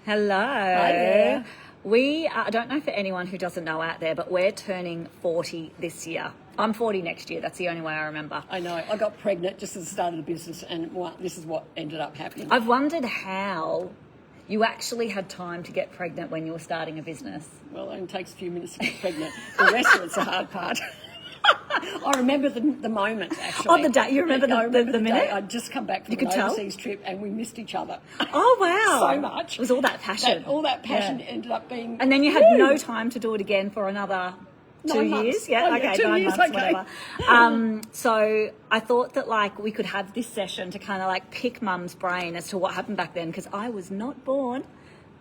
Hello. Hi there. I don't know for anyone who doesn't know out there, but we're turning 40 this year. I'm 40 next year. That's the only way I remember. I know. I got pregnant just at the start of the business, and this is what ended up happening. I've wondered how you actually had time to get pregnant when you were starting a business. Well, it only takes a few minutes to get pregnant. The rest of it's the hard part. I remember the moment, actually. On the day, you remember the minute? Day. I'd just come back from an overseas trip and we missed each other. Oh, wow. So much. It was all that passion. All that passion ended up being... And then you had no time to do it again for another 2 years? Months. Yeah, Oh, okay, 2 9 years, months, okay. whatever. So I thought that we could have this session to kind of pick Mum's brain as to what happened back then, because I was not born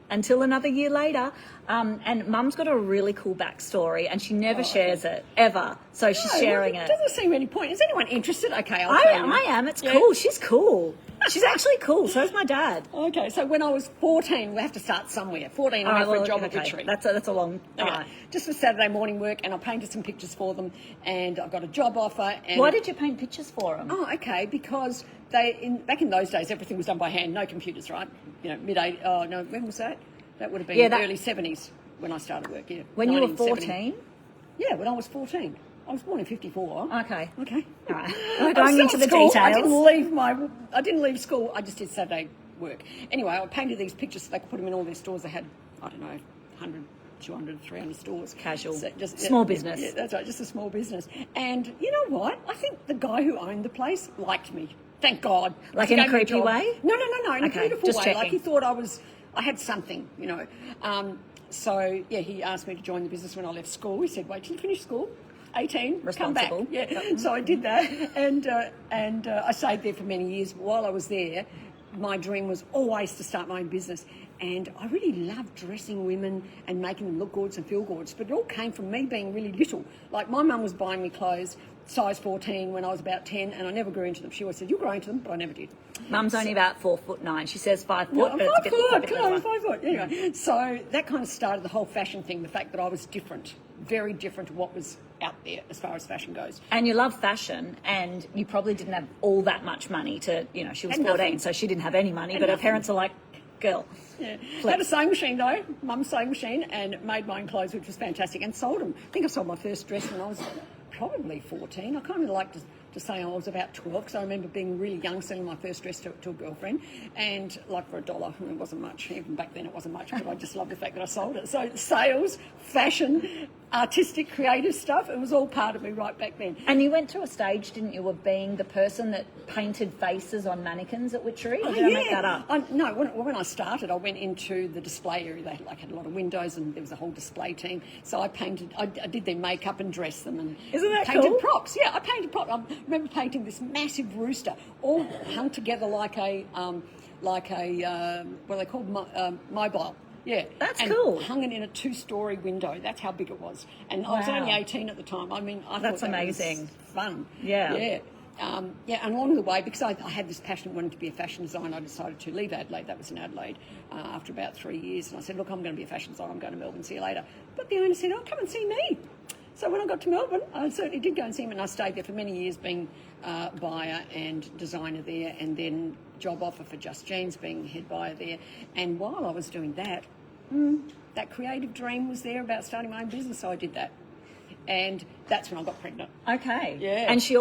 until another year later. And Mum's got a really cool backstory and she never shares it, ever. So she's sharing it. It doesn't seem any point. Is anyone interested? Okay, I'll tell you. I am. It's cool. She's cool. She's actually cool. So is my dad. Okay, so when I was 14, we have to start somewhere. 14, I went for a job at Witchery. That's a long time. Just for Saturday morning work, and I painted some pictures for them, and I got a job offer. And why did you paint pictures for them? Oh, okay, because back in those days, everything was done by hand, no computers, right? Mid-80s. Oh, no, when was that? That would have been early 70s when I started work, yeah. When you were 14? Yeah, when I was 14. I was born in 54. Okay. All right. We're going into the details. I didn't leave school. I just did Saturday work. Anyway, I painted these pictures so they could put them in all their stores. They had, I don't know, 100, 200, 300 stores. Casual. So small business. Yeah, that's right, just a small business. And you know what? I think the guy who owned the place liked me. Thank God. In a creepy way? No, in a beautiful way. Checking. He thought I had something, So, he asked me to join the business when I left school. He said, wait till you finish school. 18, come back. Yeah. So I did that, and I stayed there for many years. While I was there, my dream was always to start my own business, and I really loved dressing women and making them look good and feel good. But it all came from me being really little. Like my mum was buying me clothes size 14 when I was about 10, and I never grew into them. She always said, "You'll grow into them," but I never did. Mum's only about 4'9". She says 5 foot. No, I'm 5 foot. Come on, 5 foot. Anyway, so that kind of started the whole fashion thing. The fact that I was different, very different to what was out there as far as fashion goes. And you love fashion, and you probably didn't have all that much money to, she was 14, so she didn't have any money, but her parents are like, girl. Yeah. Had a sewing machine though, mum's sewing machine, and made my own clothes, which was fantastic, and sold them. I think I sold my first dress when I was probably 14. I kind of like to say I was about 12, because I remember being really young, selling my first dress to a girlfriend, and for $1. And it wasn't much. Even back then it wasn't much, but I just loved the fact that I sold it. So sales, fashion, artistic, creative stuff, it was all part of me right back then. And you went through a stage, didn't you, of being the person that painted faces on mannequins at Witchery? Or did I make that up? No, when I started, I went into the display area. They had a lot of windows, and there was a whole display team. So I painted, I did their makeup and dressed them, and isn't that painted cool? Props. Yeah, I painted props. I remember painting this massive rooster, all hung together like a what are they called, mobile. Yeah, that's and cool. Hung it in a 2-story window. That's how big it was. And I was only 18 at the time. I mean, I that's thought that amazing. Was fun. Yeah. And along the way, because I had this passion, wanting to be a fashion designer, I decided to leave Adelaide. That was in Adelaide after about 3 years. And I said, look, I'm going to be a fashion designer. I'm going to Melbourne. See you later. But the owner said, oh, come and see me. So when I got to Melbourne, I certainly did go and see him, and I stayed there for many years, being buyer and designer there, and then job offer for Just Jeans, being head buyer there. And while I was doing that, that creative dream was there about starting my own business, so I did that. And that's when I got pregnant. Okay. Yeah. And she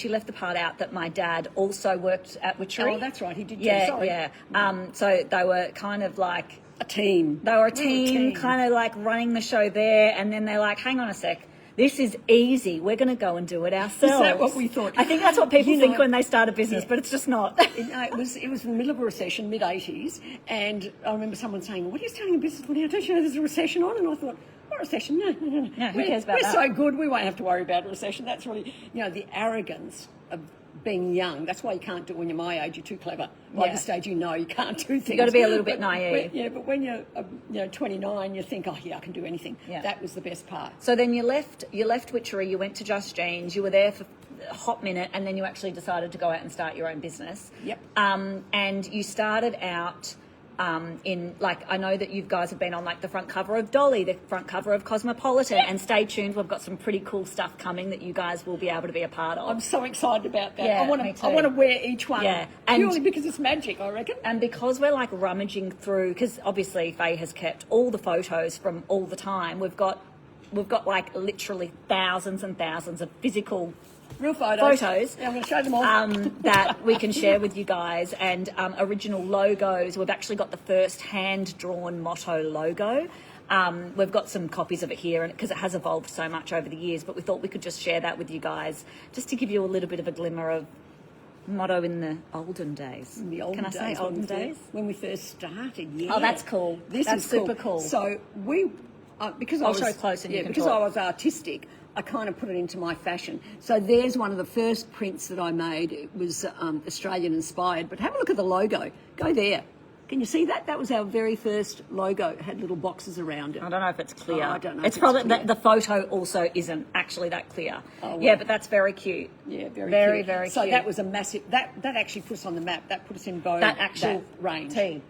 left the part out that my dad also worked at Witchery. Oh, that's right, he did too. Yeah, Sorry. yeah. So they were kind of like a team. They were a team, kind of like running the show there, and then they're like, hang on a sec. This is easy. We're going to go and do it ourselves. Is that what we thought? I think that's what people think when they start a business, but it's just not. It was in the middle of a recession, mid-80s, and I remember someone saying, what are you starting a business for now? Don't you know there's a recession on? And I thought, what recession? No. Yeah, who cares about that? We're so good, we won't have to worry about a recession. That's really, the arrogance of being young. That's why you can't do it when you're my age. You're too clever. By this stage, you can't do things. You've got to be a little bit naive. But when you're 29, you think, oh yeah, I can do anything. Yeah. That was the best part. So then you left Witchery, you went to Just Jeans, you were there for a hot minute, and then you actually decided to go out and start your own business. Yep. And you started out in like, I know that you guys have been on like the front cover of Dolly, the front cover of Cosmopolitan, and stay tuned. We've got some pretty cool stuff coming that you guys will be able to be a part of. I'm so excited about that. Yeah, I want to wear each one. Yeah. Purely because it's magic, I reckon. And because we're like rummaging through, because obviously Faye has kept all the photos from all the time. We've got like literally thousands and thousands of physical real photos. Yeah, I'm going to show them all. That we can share with you guys, and original logos. We've actually got the first hand-drawn motto logo. We've got some copies of it here, and because it has evolved so much over the years, but we thought we could just share that with you guys, just to give you a little bit of a glimmer of motto in the olden days. In the olden Can I say days, olden days? When we first started, yeah. Oh, that's cool. That's super cool. So we, because I I'll was show close and you can because talk. I was artistic, I kind of put it into my fashion. So there's one of the first prints that I made. It was Australian inspired, but have a look at the logo. Go there. Can you see that? That was our very first logo. It had little boxes around it. I don't know if it's clear. I don't know. It's probably the photo also isn't actually that clear. Oh, well. Yeah, but that's very cute. Yeah, very very cute. cute. So that was a massive. That actually put us on the map. That put us in vogue. That actual range. tee.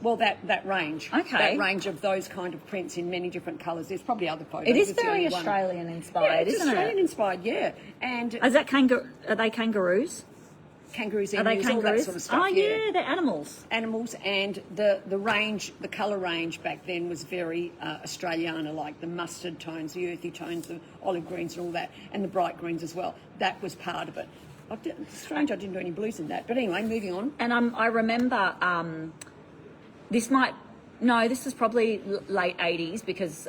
Well, that range. Okay. That range of those kind of prints in many different colours. There's probably other photos. It is It's the very only one. Australian inspired, It's isn't Australian it? inspired, yeah. And Is that are they kangaroos? kangaroos, Are they emus, all that kangaroos? sort of stuff. Oh yeah, they're animals. Animals, and the range, the colour range back then was very Australiana, like the mustard tones, the earthy tones, the olive greens and all that, and the bright greens as well. That was part of it. It's strange I didn't do any blues in that. But anyway, moving on. And I remember this is probably late 80s because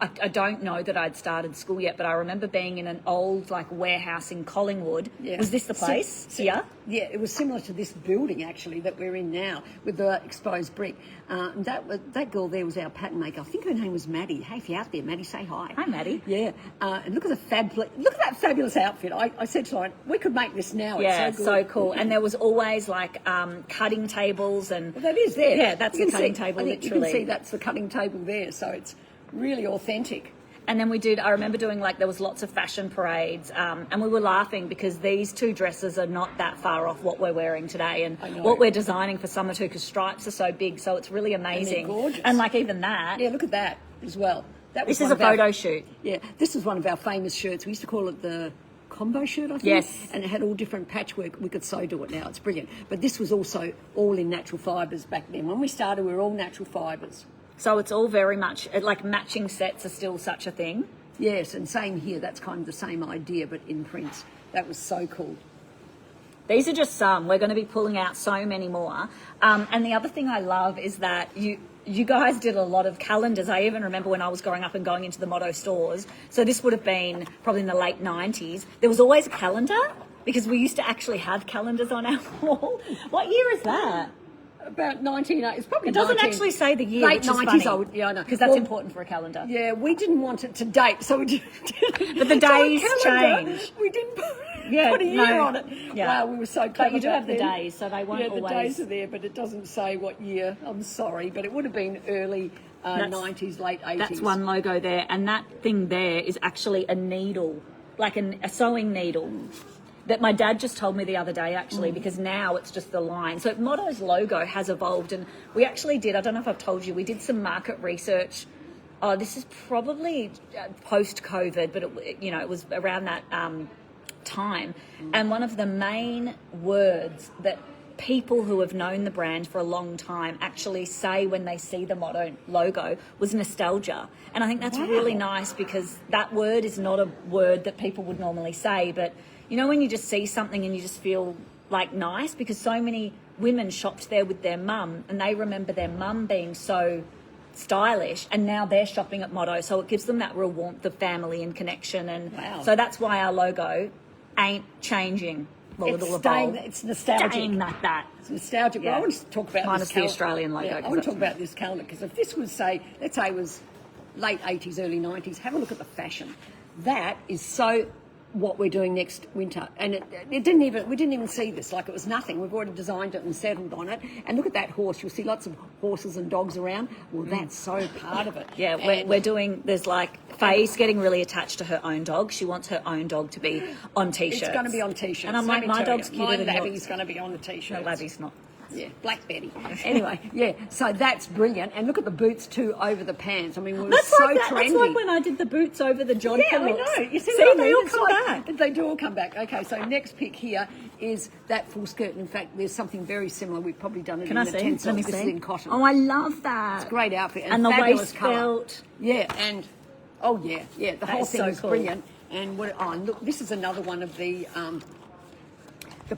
I don't know that I'd started school yet, but I remember being in an old like warehouse in Collingwood. Yeah. Was this the place here? Yeah, it was similar to this building actually that we're in now with the exposed brick. That girl there was our pattern maker. I think her name was Maddie. Hey, if you're out there, Maddie, say hi. Hi, Maddie. Yeah, and look at that fabulous outfit. I said to Lauren, we could make this now. Yeah, it's so cool. And there was always like cutting tables and. Well, that is there. Yeah, that's You the can cutting see- table. I think Literally, you can see that's the cutting table there. So it's really authentic. And then I remember doing like, there was lots of fashion parades, and we were laughing because these two dresses are not that far off what we're wearing today and what we're designing for summer too, because stripes are so big, so it's really amazing. And they're gorgeous. And like even that. Yeah, look at that as well. This is a photo shoot. Yeah, this is one of our famous shirts. We used to call it the combo shirt, I think. Yes. And it had all different patchwork. We could so do it now. It's brilliant. But this was also all in natural fibres back then. When we started, we were all natural fibres. So it's all very much, like matching sets are still such a thing. Yes, and same here. That's kind of the same idea, but in prints. That was so cool. These are just some. We're going to be pulling out so many more. And the other thing I love is that you guys did a lot of calendars. I even remember when I was growing up and going into the Motto stores. So this would have been probably in the late 90s. There was always a calendar because we used to actually have calendars on our wall. What year is that? About 1980s. It's probably It doesn't 19 actually say the year, late which is 90s. funny. I would, yeah, I know. Because that's important for a calendar. Yeah, we didn't want it to date, so we did. But the days calendar, change. We didn't Yeah, put a year no, on it. yeah. Wow, we were so clever. But you do back have the then. days, so they won't Yeah, always. the days are there, but it doesn't say what year. I'm sorry, but it would have been early 90s, late 80s. That's one logo there, and that thing there is actually a needle, like a sewing needle. That my dad just told me the other day, actually, because now it's just the line. So Motto's logo has evolved, and we actually did, I don't know if I've told you, we did some market research. Oh, this is probably post-COVID, but it was around that time. And one of the main words that people who have known the brand for a long time actually say when they see the Motto logo was nostalgia. And I think that's really nice because that word is not a word that people would normally say, but when you just see something and you just feel like nice, because so many women shopped there with their mum and they remember their mum being so stylish, and now they're shopping at Motto, so it gives them that real warmth of family and connection. And so that's why our logo ain't changing. Well, it'll evolve. It's nostalgic. Staying like that. It's nostalgic. Yeah. Well, I want to talk about Minus this the Australian logo. Yeah, I want to talk about this calendar because if this was, let's say it was late 80s, early 90s, have a look at the fashion. That is so what we're doing next winter, and we didn't even see this, like it was nothing. We've already designed it and settled on it, and look at that horse. You'll see lots of horses and dogs around. Well, that's so part of it. Yeah, we're doing, there's like, Faye's getting really attached to her own dog. She wants her own dog to be on t-shirts. It's going to be on t-shirts. And I'm like, my dog's cuter than yours. Labby's going to be on the t-shirts. No, Labby's not. Yeah, Black Betty. Anyway, yeah, so that's brilliant. And look at the boots too over the pants. I mean, we were That's so like that. trendy. That's like when I did the boots over the jodhpur Yeah, I looks. know. You see See, what I they mean? all It's come like- back. They do all come back. Okay, so next pick here is that full skirt. In fact, there's something very similar. We've probably done it Can in I the see? tencel. Let me This is see. in cotton. Oh, I love that. Great outfit And the fabulous waist colour. belt. Yeah, and oh yeah, the That whole is thing so is cool. brilliant. And what? Oh, and look, this is another one of the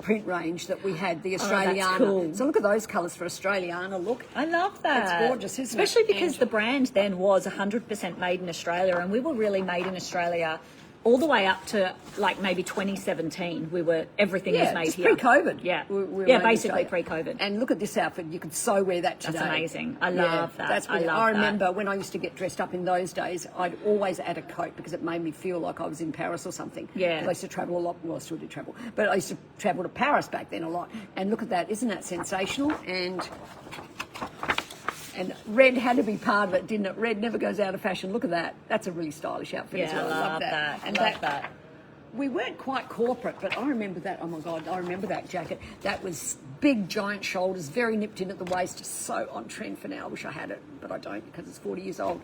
print range that we had, the Australiana. cool. So look at those colours for Australiana. Look, I love that. It's gorgeous, isn't it? Especially because And- the brand then was 100% made in Australia, and we were really made in Australia all the way up to like maybe 2017. Everything was made just here. pre-COVID. Yeah, We were yeah, made in basically Australia. pre-COVID. And look at this outfit. You could so wear that today. That's amazing. I love that. That's I brilliant. love I that. remember when I used to get dressed up in those days, I'd always add a coat because it made me feel like I was in Paris or something. Yeah. 'Cause I used to travel a lot. Well, I still do travel, but I used to travel to Paris back then a lot. And look at that. Isn't that sensational? And red had to be part of it, didn't it? Red never goes out of fashion. Look at that. That's a really stylish outfit as Yeah, well. I love that. And I love that. we weren't quite corporate, but I remember that. Oh my God, I remember that jacket. That was big, giant shoulders, very nipped in at the waist, just so on trend for now. I wish I had it, but I don't because it's 40 years old.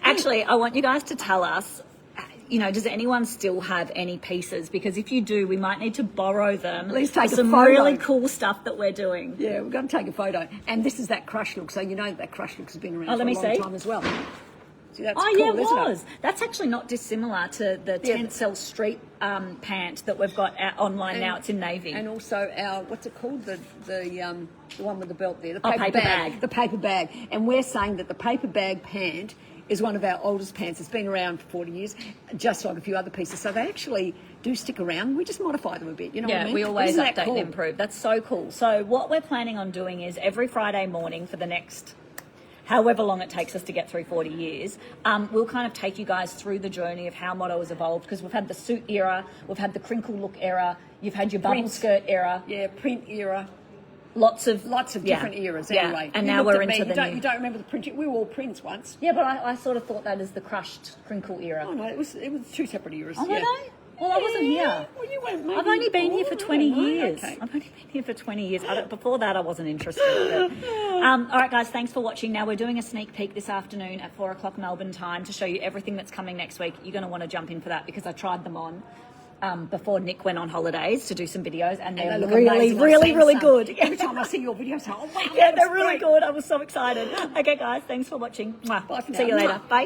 Actually, I want you guys to tell us, does anyone still have any pieces? Because if you do, we might need to borrow them. At least take for a some photo. really cool stuff that we're doing. Yeah, we've got to take a photo. And this is that crush look, so you know that crush look has been around Oh, for let a me long see. time as well. See, that's Oh, cool, yeah, it isn't was. That's actually not dissimilar to the Yeah. Tencel Street pant that we've got online now. It's in navy. And also our, what's it called? The one with the belt there. The paper bag. The paper bag. And we're saying that the paper bag pant is one of our oldest pants. It's been around for 40 years, just like a few other pieces. So they actually do stick around. We just modify them a bit. You know what I mean? we always Isn't that update cool? and improve. That's so cool. So what we're planning on doing is every Friday morning for the next however long it takes us to get through 40 years, we'll kind of take you guys through the journey of how Motto has evolved, because we've had the suit era, we've had the crinkle look era, you've had your bubble Print. skirt era, Yeah, print era. lots of Different eras yeah. anyway. And You now looked we're at me, into the you don't remember the print. We were all prints once. Yeah, but I sort of thought that as the crushed crinkle era. Oh no, it was two separate eras. Oh, were yeah. they? Well, I wasn't Yeah, here. Well, you weren't. Maybe, I've only been here for 20 I don't know. years. Okay. I've only been here for 20 years. Before that, I wasn't interested. But, all right, guys, thanks for watching. Now, we're doing a sneak peek this afternoon at 4 o'clock Melbourne time to show you everything that's coming next week. You're going to want to jump in for that because I tried them on before Nick went on holidays to do some videos, and they're They look really, amazing. I've really, seen really some. good. Every time I see your videos, I go, oh wow, Yeah, that's they're really great. good. I was so excited. Okay, guys, thanks for watching. Mwah. Bye for See now. you later. Mwah. Bye.